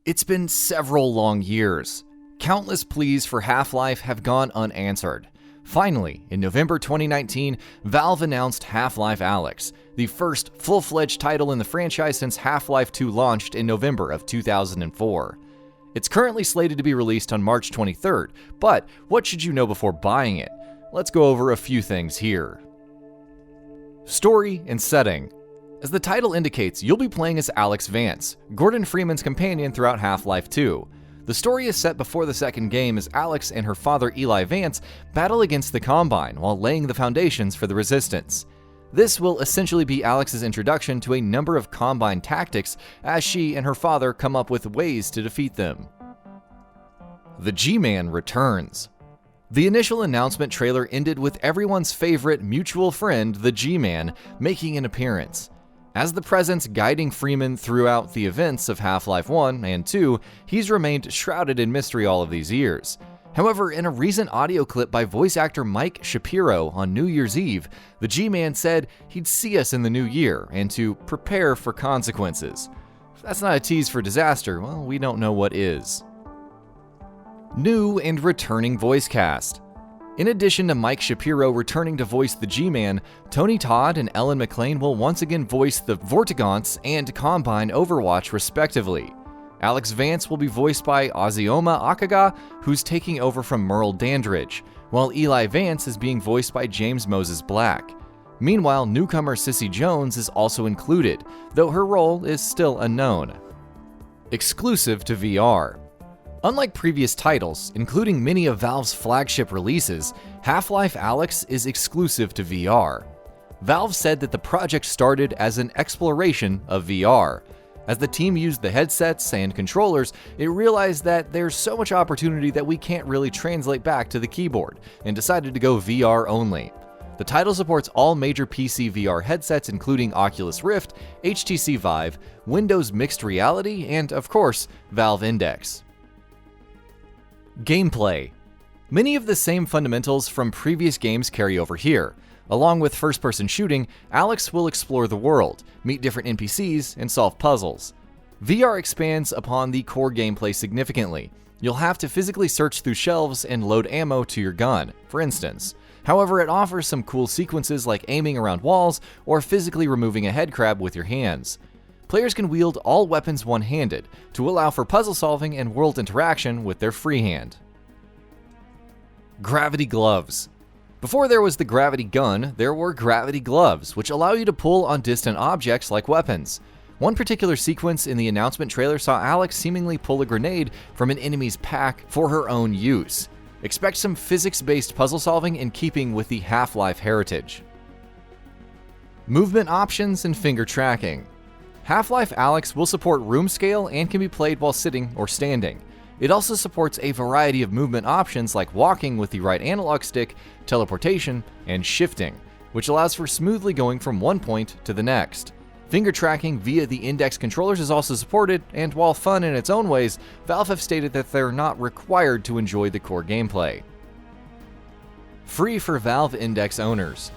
It's been several long years. Countless pleas for Half-Life have gone unanswered. Finally, in November 2019, Valve announced Half-Life Alyx, the first full-fledged title in the franchise since Half-Life 2 launched in November of 2004. It's currently slated to be released on March 23rd, but what should you know before buying it? Let's go over a few things here. Story and setting. As the title indicates, you'll be playing as Alyx Vance, Gordon Freeman's companion throughout Half-Life 2. The story is set before the second game as Alyx and her father Eli Vance battle against the Combine while laying the foundations for the Resistance. This will essentially be Alyx's introduction to a number of Combine tactics as she and her father come up with ways to defeat them. The G-Man returns. The initial announcement trailer ended with everyone's favorite mutual friend, the G-Man, making an appearance. As the presence guiding Freeman throughout the events of Half-Life 1 and 2, he's remained shrouded in mystery all of these years. However, in a recent audio clip by voice actor Mike Shapiro on New Year's Eve, the G-Man said he'd see us in the new year and to prepare for consequences. If that's not a tease for disaster, well, we don't know what is. New and returning voice cast. In addition to Mike Shapiro returning to voice the G-Man, Tony Todd and Ellen McLean will once again voice the Vortigaunts and Combine Overwatch respectively. Alyx Vance will be voiced by Ozioma Akaga, who's taking over from Merle Dandridge, while Eli Vance is being voiced by James Moses Black. Meanwhile, newcomer Sissy Jones is also included, though her role is still unknown. Exclusive to VR. Unlike previous titles, including many of Valve's flagship releases, Half-Life Alyx is exclusive to VR. Valve said that the project started as an exploration of VR. As the team used the headsets and controllers, it realized that there's so much opportunity that we can't really translate back to the keyboard, and decided to go VR only. The title supports all major PC VR headsets including Oculus Rift, HTC Vive, Windows Mixed Reality, and of course, Valve Index. Gameplay. Many of the same fundamentals from previous games carry over here. Along with first-person shooting, Alyx will explore the world, meet different NPCs, and solve puzzles. VR expands upon the core gameplay significantly. You'll have to physically search through shelves and load ammo to your gun, for instance. However, it offers some cool sequences like aiming around walls or physically removing a headcrab with your hands. Players can wield all weapons one-handed to allow for puzzle solving and world interaction with their free hand. Gravity gloves. Before there was the gravity gun, there were gravity gloves, which allow you to pull on distant objects like weapons. One particular sequence in the announcement trailer saw Alyx seemingly pull a grenade from an enemy's pack for her own use. Expect some physics-based puzzle solving in keeping with the Half-Life heritage. Movement options and finger tracking. Half-Life Alyx will support room scale and can be played while sitting or standing. It also supports a variety of movement options like walking with the right analog stick, teleportation, and shifting, which allows for smoothly going from one point to the next. Finger tracking via the Index controllers is also supported, and while fun in its own ways, Valve have stated that they're not required to enjoy the core gameplay. Free for Valve Index owners.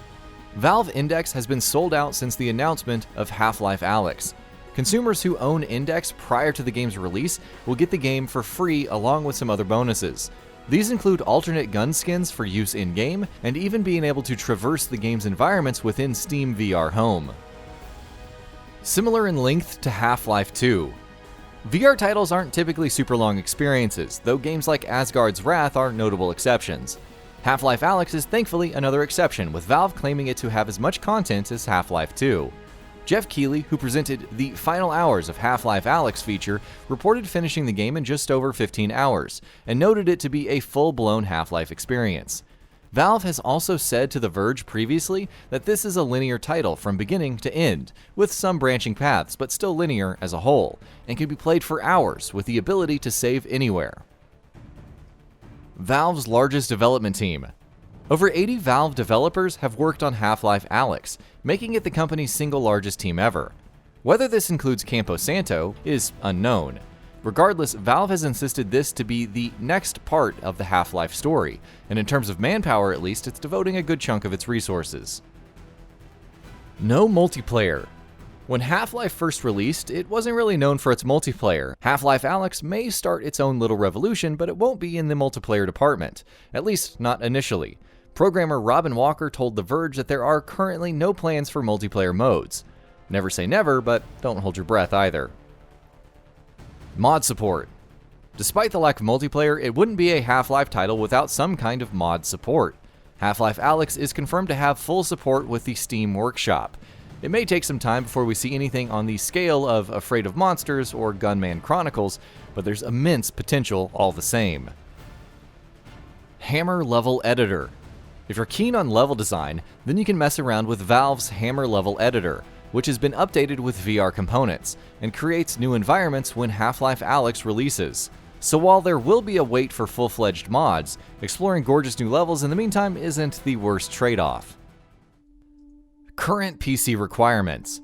Valve Index has been sold out since the announcement of Half-Life Alyx. Consumers who own Index prior to the game's release will get the game for free along with some other bonuses. These include alternate gun skins for use in-game, and even being able to traverse the game's environments within Steam VR Home. Similar in length to Half-Life 2. VR titles aren't typically super long experiences, though games like Asgard's Wrath are notable exceptions. Half-Life Alyx is thankfully another exception, with Valve claiming it to have as much content as Half-Life 2. Jeff Keighley, who presented the final hours of Half-Life Alyx feature, reported finishing the game in just over 15 hours, and noted it to be a full-blown Half-Life experience. Valve has also said to The Verge previously that this is a linear title from beginning to end, with some branching paths, but still linear as a whole, and can be played for hours with the ability to save anywhere. Valve's largest development team. Over 80 Valve developers have worked on Half-Life Alyx, making it the company's single largest team ever. Whether this includes Campo Santo is unknown. Regardless, Valve has insisted this to be the next part of the Half-Life story, and in terms of manpower at least, it's devoting a good chunk of its resources. No multiplayer. When Half-Life first released, it wasn't really known for its multiplayer. Half-Life Alyx may start its own little revolution, but it won't be in the multiplayer department, at least not initially. Programmer Robin Walker told The Verge that there are currently no plans for multiplayer modes. Never say never, but don't hold your breath either. Mod support. Despite the lack of multiplayer, it wouldn't be a Half-Life title without some kind of mod support. Half-Life Alyx is confirmed to have full support with the Steam Workshop. It may take some time before we see anything on the scale of Afraid of Monsters or Gunman Chronicles, but there's immense potential all the same. Hammer Level Editor. If you're keen on level design, then you can mess around with Valve's Hammer Level Editor, which has been updated with VR components, and creates new environments when Half-Life Alyx releases. So while there will be a wait for full-fledged mods, exploring gorgeous new levels in the meantime isn't the worst trade-off. Current PC requirements.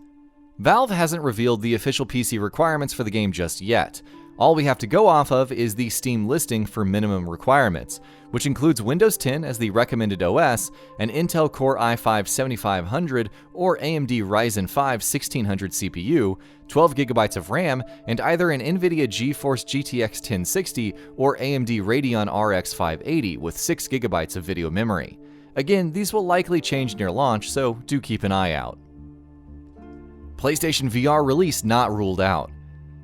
Valve hasn't revealed the official PC requirements for the game just yet. All we have to go off of is the Steam listing for minimum requirements, which includes Windows 10 as the recommended OS, an Intel Core i5-7500 or AMD Ryzen 5 1600 CPU, 12GB of RAM, and either an NVIDIA GeForce GTX 1060 or AMD Radeon RX 580 with 6GB of video memory. Again, these will likely change near launch, so do keep an eye out. PlayStation VR release not ruled out.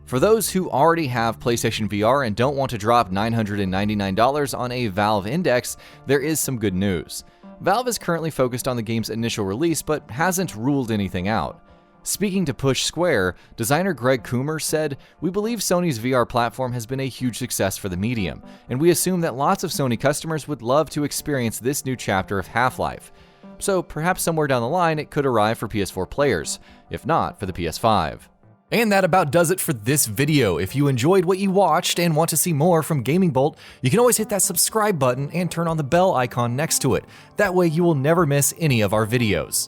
For those who already have PlayStation VR and don't want to drop $999 on a Valve Index, there is some good news. Valve is currently focused on the game's initial release, but hasn't ruled anything out. Speaking to Push Square, designer Greg Coomer said, "We believe Sony's VR platform has been a huge success for the medium, and we assume that lots of Sony customers would love to experience this new chapter of Half-Life. So perhaps somewhere down the line it could arrive for PS4 players, if not for the PS5. And that about does it for this video. If you enjoyed what you watched and want to see more from GamingBolt, you can always hit that subscribe button and turn on the bell icon next to it. That way you will never miss any of our videos.